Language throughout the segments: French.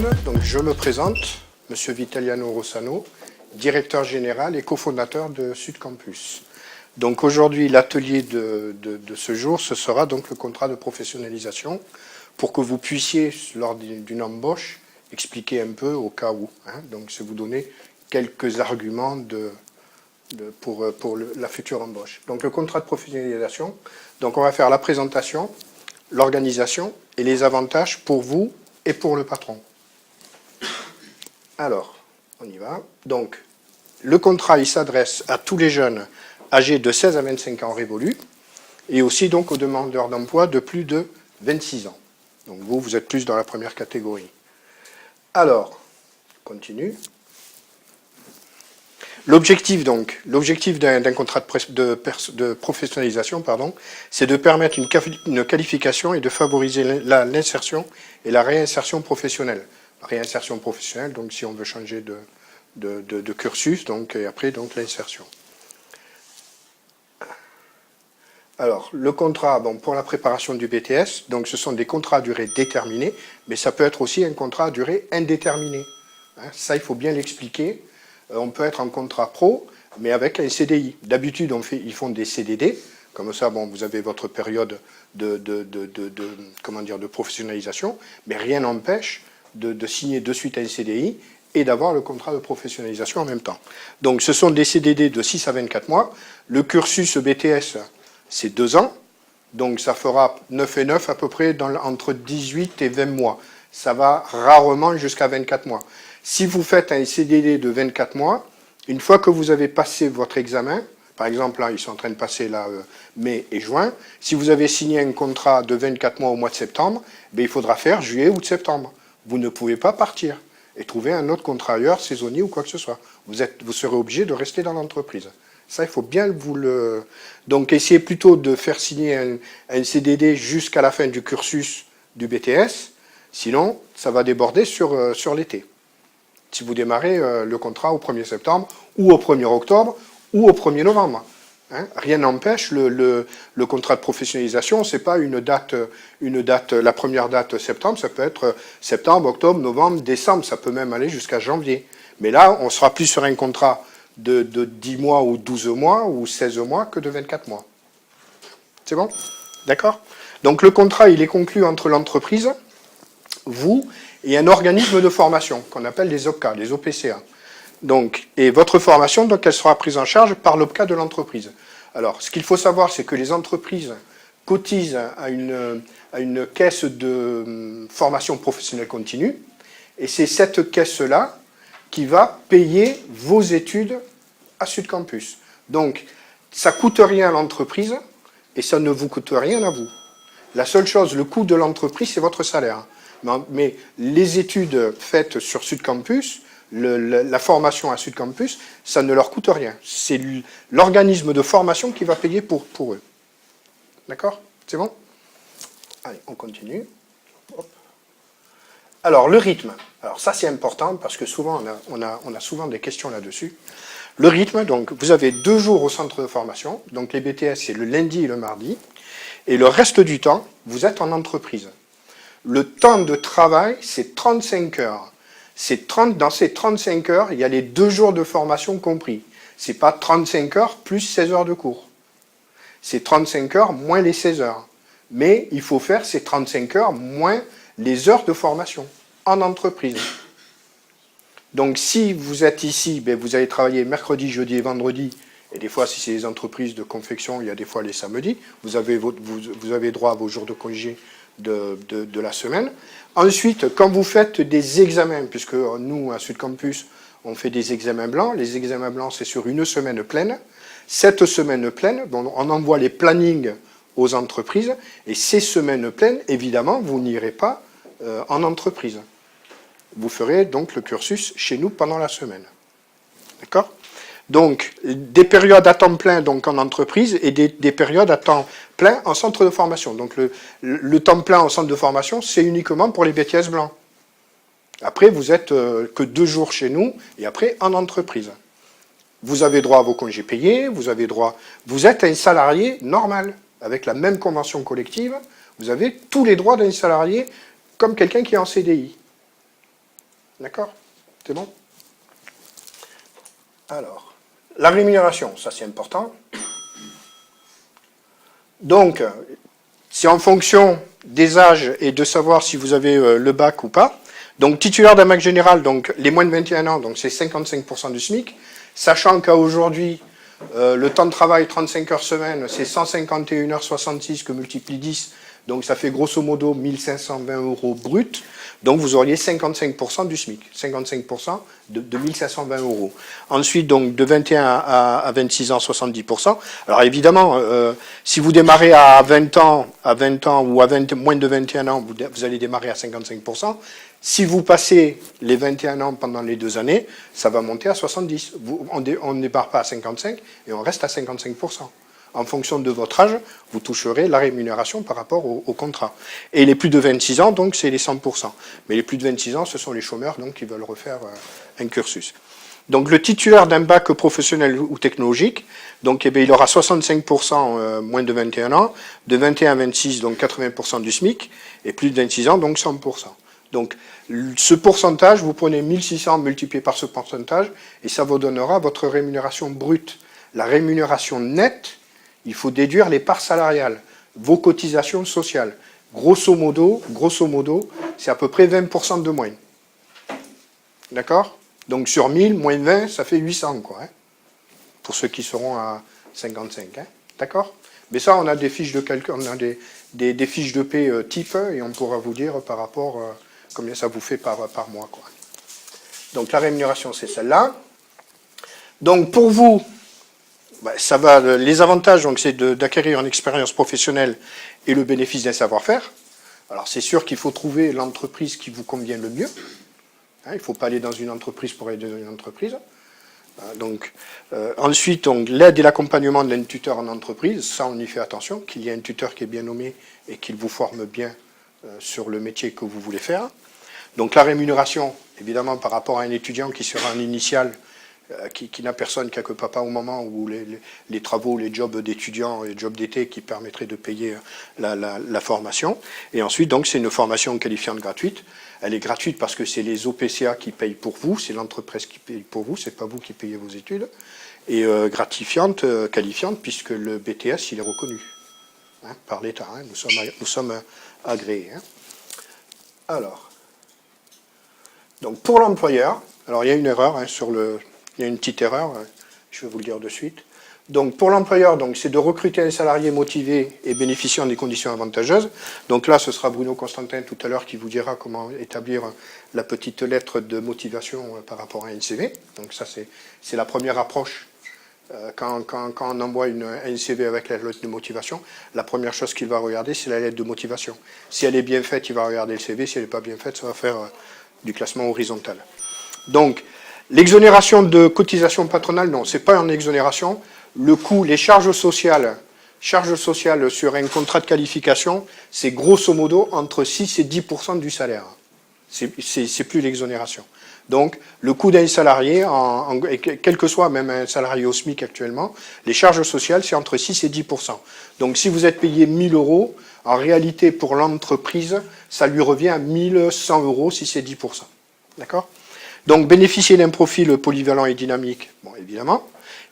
monde. Donc, je me présente, Monsieur Vitaliano Rossano, directeur général et cofondateur de Sud Campus. Donc, aujourd'hui, l'atelier de ce jour, ce sera donc le contrat de professionnalisation pour que vous puissiez, lors d'une embauche, expliquer un peu au cas où. Donc, c'est vous donner quelques arguments pour la future embauche. Donc, le contrat de professionnalisation, donc on va faire la présentation, l'organisation et les avantages pour vous et pour le patron. Alors, on y va. Donc, le contrat, il s'adresse à tous les jeunes âgés de 16 à 25 ans révolus et aussi donc aux demandeurs d'emploi de plus de 26 ans. Donc, vous êtes plus dans la première catégorie. Alors, continue. L'objectif d'un contrat de professionnalisation, c'est de permettre une qualification et de favoriser l'insertion et la réinsertion professionnelle. La réinsertion professionnelle, donc si on veut changer de cursus, donc, et après donc l'insertion. Alors, le contrat, bon, pour la préparation du BTS, donc ce sont des contrats à durée déterminée, mais ça peut être aussi un contrat à durée indéterminée. Ça, il faut bien l'expliquer. On peut être en contrat pro, mais avec un CDI. D'habitude, ils font des CDD. Comme ça, bon, vous avez votre période de professionnalisation, mais rien n'empêche de signer de suite un CDI et d'avoir le contrat de professionnalisation en même temps. Donc, ce sont des CDD de 6 à 24 mois. Le cursus BTS, c'est 2 ans. Donc, ça fera 9 et 9 à peu près entre 18 et 20 mois. Ça va rarement jusqu'à 24 mois. Si vous faites un CDD de 24 mois, une fois que vous avez passé votre examen, par exemple, là, ils sont en train de passer là, mai et juin, si vous avez signé un contrat de 24 mois au mois de septembre, il faudra faire juillet ou septembre. Vous ne pouvez pas partir et trouver un autre contrat ailleurs, saisonnier ou quoi que ce soit. Vous serez obligé de rester dans l'entreprise. Ça, il faut bien vous le... Donc, essayez plutôt de faire signer un CDD jusqu'à la fin du cursus du BTS, sinon, ça va déborder sur l'été. Si vous démarrez le contrat au 1er septembre, ou au 1er octobre, ou au 1er novembre. Rien n'empêche, le contrat de professionnalisation, c'est pas une date, la première date septembre, ça peut être septembre, octobre, novembre, décembre, ça peut même aller jusqu'à janvier. Mais là, on sera plus sur un contrat de 10 mois ou 12 mois ou 16 mois que de 24 mois. C'est bon? D'accord? Donc le contrat, il est conclu entre l'entreprise, vous, et un organisme de formation qu'on appelle les OPCA, les OPCA. Donc, et votre formation, donc, elle sera prise en charge par l'OPCA de l'entreprise. Alors, ce qu'il faut savoir, c'est que les entreprises cotisent à une caisse de formation professionnelle continue, et c'est cette caisse-là qui va payer vos études à Sud Campus. Donc, ça ne coûte rien à l'entreprise, et ça ne vous coûte rien à vous. La seule chose, le coût de l'entreprise, c'est votre salaire. Mais les études faites sur Sud Campus, la formation à Sud Campus, ça ne leur coûte rien. C'est l'organisme de formation qui va payer pour eux. D'accord? C'est bon? Allez, on continue. Hop. Alors, le rythme. Alors, ça, c'est important parce que souvent, on a souvent des questions là-dessus. Le rythme, donc, vous avez 2 jours au centre de formation. Donc, les BTS, c'est le lundi et le mardi. Et le reste du temps, vous êtes en entreprise. Le temps de travail, c'est 35 heures. Dans ces 35 heures, il y a les 2 jours de formation compris. Ce n'est pas 35 heures plus 16 heures de cours. C'est 35 heures moins les 16 heures. Mais il faut faire ces 35 heures moins les heures de formation en entreprise. Donc si vous êtes ici, vous allez travailler mercredi, jeudi et vendredi. Et des fois, si c'est les entreprises de confection, il y a des fois les samedis. Vous avez droit à vos jours de congé de la semaine. Ensuite, quand vous faites des examens, puisque nous, à Sud Campus, on fait des examens blancs. Les examens blancs, c'est sur une semaine pleine. Cette semaine pleine, on envoie les plannings aux entreprises. Et ces semaines pleines, évidemment, vous n'irez pas en entreprise. Vous ferez donc le cursus chez nous pendant la semaine. D'accord ? Donc, des périodes à temps plein donc en entreprise et des périodes à temps plein en centre de formation. Donc, le temps plein en centre de formation, c'est uniquement pour les BTS blancs. Après, vous êtes que 2 jours chez nous et après en entreprise. Vous avez droit à vos congés payés, vous êtes un salarié normal, avec la même convention collective, vous avez tous les droits d'un salarié comme quelqu'un qui est en CDI. D'accord? C'est bon? Alors, la rémunération, ça c'est important. Donc, c'est en fonction des âges et de savoir si vous avez le bac ou pas. Donc, titulaire d'un bac général, donc les moins de 21 ans, donc c'est 55% du SMIC, sachant qu'à aujourd'hui, le temps de travail, 35 heures semaine, c'est 151h66 que multiplie 10, donc ça fait grosso modo 1520 euros brut. Donc vous auriez 55% du SMIC, 55% de 1520 euros. Ensuite, donc de 21 à 26 ans, 70%. Alors évidemment, si vous démarrez à 20 ans ou à moins de 21 ans, vous allez démarrer à 55%. Si vous passez les 21 ans pendant les 2 années, ça va monter à 70. On ne démarre pas à 55 et on reste à 55%. En fonction de votre âge, vous toucherez la rémunération par rapport au contrat. Et les plus de 26 ans, donc, c'est les 100%. Mais les plus de 26 ans, ce sont les chômeurs donc, qui veulent refaire un cursus. Donc, le titulaire d'un bac professionnel ou technologique, donc, eh bien, il aura 65% moins de 21 ans, de 21 à 26, donc 80% du SMIC, et plus de 26 ans, donc 100%. Donc, ce pourcentage, vous prenez 1600 multiplié par ce pourcentage, et ça vous donnera votre rémunération brute. La rémunération nette, il faut déduire les parts salariales, vos cotisations sociales. Grosso modo, c'est à peu près 20% de moins. D'accord? Donc sur 1000, moins de 20, ça fait 800, quoi. Hein, pour ceux qui seront à 55. Hein, d'accord? Mais ça, on a des fiches de calcul, on a des fiches de paie type, et on pourra vous dire par rapport combien ça vous fait par mois, quoi. Donc la rémunération, c'est celle-là. Donc pour vous, ça va, les avantages, donc, c'est d'acquérir une expérience professionnelle et le bénéfice d'un savoir-faire. Alors, c'est sûr qu'il faut trouver l'entreprise qui vous convient le mieux. Hein, il ne faut pas aller dans une entreprise pour aller dans une entreprise. Donc, ensuite, l'aide et l'accompagnement d'un tuteur en entreprise, ça, on y fait attention, qu'il y ait un tuteur qui est bien nommé et qu'il vous forme bien sur le métier que vous voulez faire. Donc, la rémunération, évidemment, par rapport à un étudiant qui sera en initial, qui n'a personne, qui n'a que papa au moment où les travaux, les jobs d'étudiants, les jobs d'été qui permettraient de payer la formation. Et ensuite, donc, c'est une formation qualifiante gratuite. Elle est gratuite parce que c'est les OPCA qui payent pour vous, c'est l'entreprise qui paye pour vous, c'est pas vous qui payez vos études. Et gratifiante, qualifiante, puisque le BTS, il est reconnu hein, par l'État. Hein, nous sommes agréés. Hein. Alors, donc pour l'employeur, alors il y a une erreur hein, il y a une petite erreur, je vais vous le dire de suite. Donc pour l'employeur, c'est de recruter un salarié motivé et bénéficiant des conditions avantageuses. Donc là, ce sera Bruno Constantin tout à l'heure qui vous dira comment établir la petite lettre de motivation par rapport à un CV. Donc ça, c'est la première approche. Quand on envoie un CV avec la lettre de motivation, la première chose qu'il va regarder, c'est la lettre de motivation. Si elle est bien faite, il va regarder le CV. Si elle n'est pas bien faite, ça va faire du classement horizontal. Donc, l'exonération de cotisation patronale, non, ce n'est pas une exonération. Le coût, les charges sociales sur un contrat de qualification, c'est grosso modo entre 6 et 10% du salaire. C'est plus l'exonération. Donc, le coût d'un salarié, quel que soit même un salarié au SMIC actuellement, les charges sociales, c'est entre 6 et 10%. Donc, si vous êtes payé 1 000 euros, en réalité, pour l'entreprise, ça lui revient à 1 100 euros si c'est 10%. D'accord ? Donc, bénéficier d'un profil polyvalent et dynamique, bon, évidemment,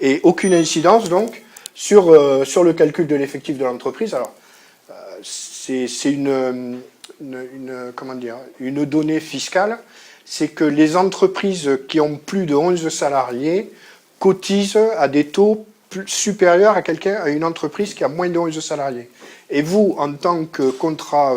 et aucune incidence, donc, sur le calcul de l'effectif de l'entreprise. Alors, c'est une donnée fiscale, c'est que les entreprises qui ont plus de 11 salariés cotisent à des taux supérieurs à une entreprise qui a moins de 11 salariés. Et vous, en tant que contrat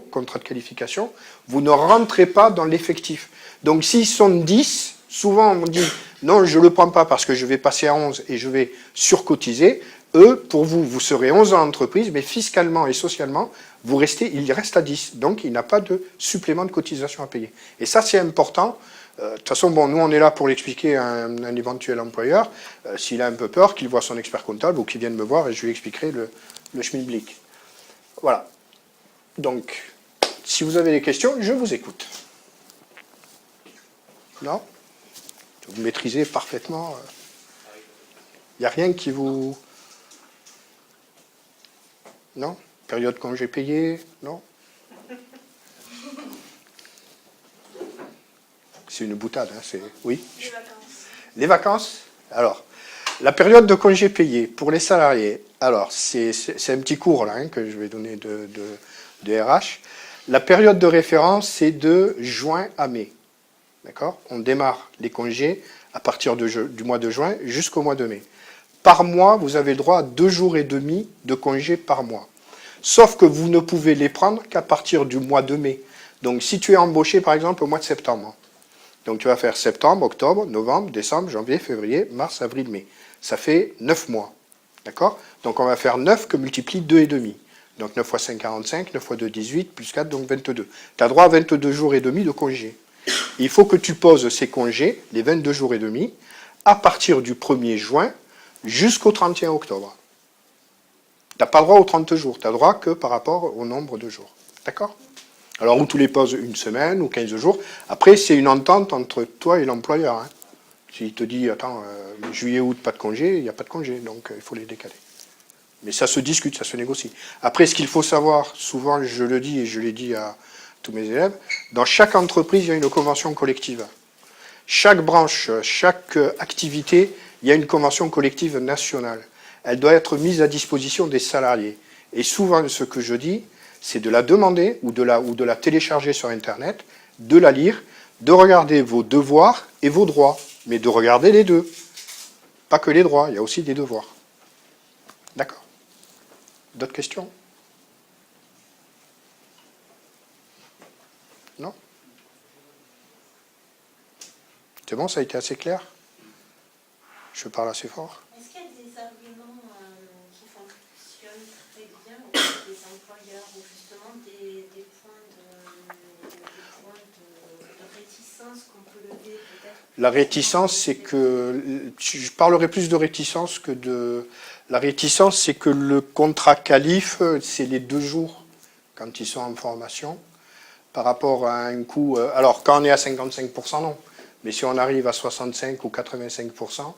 contrat de qualification, vous ne rentrez pas dans l'effectif. Donc s'ils sont 10, souvent on dit non, je ne le prends pas parce que je vais passer à 11 et je vais surcotiser. Eux, pour vous, vous serez 11 dans l'entreprise, mais fiscalement et socialement, il reste à 10. Donc il n'a pas de supplément de cotisation à payer. Et ça, c'est important. De toute façon, bon, nous, on est là pour l'expliquer à un éventuel employeur. S'il a un peu peur, qu'il voit son expert comptable ou qu'il vienne me voir et je lui expliquerai le schmilblick. Voilà. Donc, si vous avez des questions, je vous écoute. Non ? Vous maîtrisez parfaitement. Il n'y a rien qui vous... Non ? Période congé payé ? Non ? C'est une boutade, hein, oui. Les vacances. Les vacances, alors, la période de congé payé pour les salariés, alors, c'est un petit cours là, hein, que je vais donner de RH. La période de référence, c'est de juin à mai. D'accord? On démarre les congés à partir du mois de juin jusqu'au mois de mai. Par mois, vous avez le droit à 2 jours et demi de congés par mois. Sauf que vous ne pouvez les prendre qu'à partir du mois de mai. Donc, si tu es embauché, par exemple, au mois de septembre, donc tu vas faire septembre, octobre, novembre, décembre, janvier, février, mars, avril, mai. Ça fait 9 mois. D'accord? Donc on va faire 9 que multiplie 2,5. Donc 9 fois 5, 45, 9 fois 2, 18, plus 4, donc 22. Tu as droit à 22 jours et demi de congés. Il faut que tu poses ces congés, les 22 jours et demi, à partir du 1er juin jusqu'au 31 octobre. Tu n'as pas le droit aux 30 jours, tu n'as droit que par rapport au nombre de jours. D'accord? Alors, ou tu les poses une semaine ou 15 jours. Après, c'est une entente entre toi et l'employeur. Hein. S'il te dit, attends, juillet, août, pas de congé, il n'y a pas de congé, donc il faut les décaler. Mais ça se discute, ça se négocie. Après, ce qu'il faut savoir, souvent je le dis et je l'ai dit à tous mes élèves, dans chaque entreprise, il y a une convention collective. Chaque branche, chaque activité, il y a une convention collective nationale. Elle doit être mise à disposition des salariés. Et souvent, ce que je dis, c'est de la demander ou de la télécharger sur Internet, de la lire, de regarder vos devoirs et vos droits, mais de regarder les deux. Pas que les droits, il y a aussi des devoirs. D'accord. D'autres questions? Non? C'est bon, ça a été assez clair? Je parle assez fort? Est-ce qu'il y a des arguments qui fonctionnent très bien auprès des employeurs ou justement des points de réticence qu'on peut lever peut-être? La réticence, c'est que... Je parlerai plus de réticence que de... La réticence, c'est que le contrat qualif, c'est les 2 jours quand ils sont en formation, par rapport à un coût... Alors, quand on est à 55%, non. Mais si on arrive à 65 ou 85%,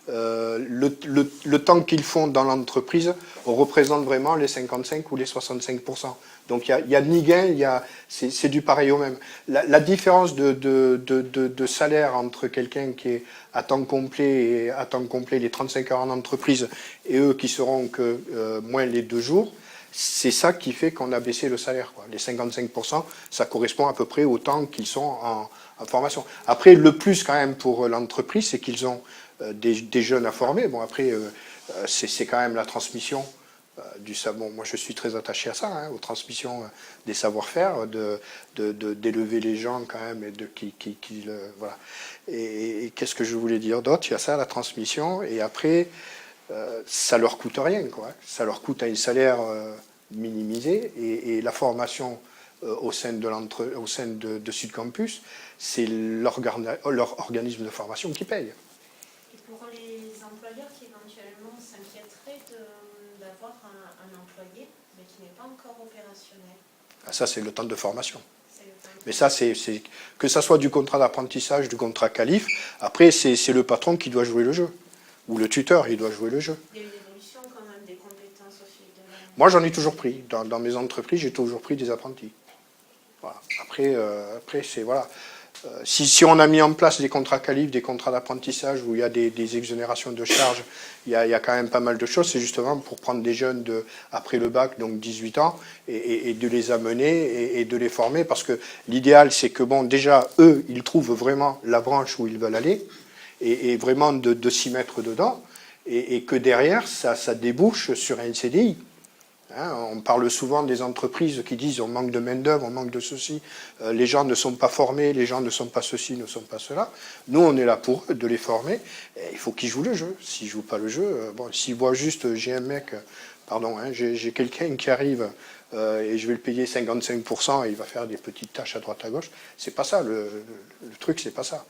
le temps qu'ils font dans l'entreprise représente vraiment les 55 ou les 65%. Donc il y a ni gain, c'est du pareil au même. La différence de salaire entre quelqu'un qui est à temps complet et à temps complet les 35 heures en entreprise et eux qui seront que moins les 2 jours, c'est ça qui fait qu'on a baissé le salaire, quoi. Les 55%, ça correspond à peu près au temps qu'ils sont en formation. Après, le plus quand même pour l'entreprise, c'est qu'ils ont des jeunes à former. Bon, après, c'est quand même la transmission du savoir. Moi, je suis très attaché à ça, hein, aux transmissions des savoir-faire, d'élever les gens quand même et voilà. Et qu'est-ce que je voulais dire d'autre? Il y a ça, la transmission, et après, ça leur coûte rien, quoi. Ça leur coûte un salaire minimisé, et la formation au sein de Sud Campus, c'est leur organisme de formation qui paye. Et pour les employeurs qui éventuellement s'inquiéteraient d'avoir un employé, mais qui n'est pas encore opérationnel. Ah, ça, c'est le temps de formation. Mais ça, que ça soit du contrat d'apprentissage, du contrat qualif, après, c'est le patron qui doit jouer le jeu. Ou le tuteur, il doit jouer le jeu. Il y a une évolution quand même des compétences au fil de l'année. Moi, j'en ai toujours pris. Dans mes entreprises, j'ai toujours pris des apprentis. Voilà. Après c'est... Voilà. Si on a mis en place des contrats qualifs, des contrats d'apprentissage où il y a des exonérations de charges, il y a quand même pas mal de choses. C'est justement pour prendre des jeunes après le bac, donc 18 ans, et de les amener et de les former. Parce que l'idéal, c'est que, bon, déjà, eux, ils trouvent vraiment la branche où ils veulent aller, et vraiment de s'y mettre dedans, et que derrière, ça débouche sur un CDI. Hein, on parle souvent des entreprises qui disent on manque de main-d'œuvre, on manque de ceci, les gens ne sont pas formés, les gens ne sont pas ceci, ne sont pas cela. Nous, on est là pour eux, de les former. Et il faut qu'ils jouent le jeu. S'ils ne jouent pas le jeu, bon, s'ils voient juste, j'ai un mec, pardon, hein, j'ai quelqu'un qui arrive et je vais le payer 55% et il va faire des petites tâches à droite à gauche, c'est pas ça. Le truc, c'est pas ça.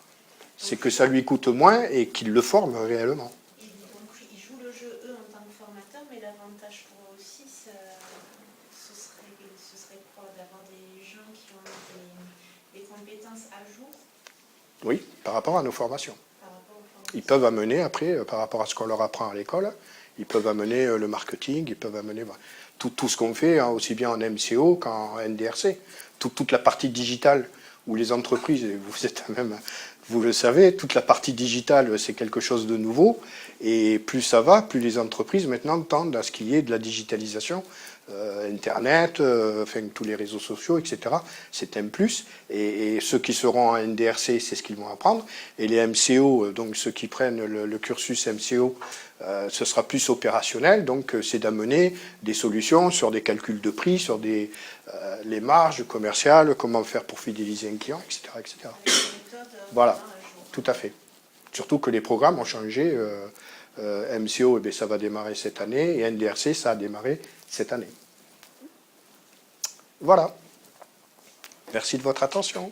C'est que ça lui coûte moins et qu'il le forme réellement. Et donc, ils jouent le jeu, eux, en tant que formateurs, mais l'avantage pour eux aussi, ce serait quoi? D'avoir des gens qui ont des compétences à jour? Oui, par rapport à nos formations. Par rapport aux formations. Ils peuvent amener, après, par rapport à ce qu'on leur apprend à l'école, ils peuvent amener le marketing, ils peuvent amener tout ce qu'on fait, hein, aussi bien en MCO qu'en NDRC. Toute la partie digitale où les entreprises, et vous êtes même, vous le savez, toute la partie digitale, c'est quelque chose de nouveau, et plus ça va, plus les entreprises maintenant tendent à ce qu'il y ait de la digitalisation, Internet, enfin, tous les réseaux sociaux, etc. C'est un plus, et ceux qui seront en NDRC, c'est ce qu'ils vont apprendre, et les MCO, donc ceux qui prennent le cursus MCO, ce sera plus opérationnel, donc c'est d'amener des solutions sur des calculs de prix, sur les marges commerciales, comment faire pour fidéliser un client, etc. etc. Voilà, tout à fait. Surtout que les programmes ont changé. MCO, eh bien, ça va démarrer cette année, et NDRC, ça a démarré cette année. Voilà. Merci de votre attention.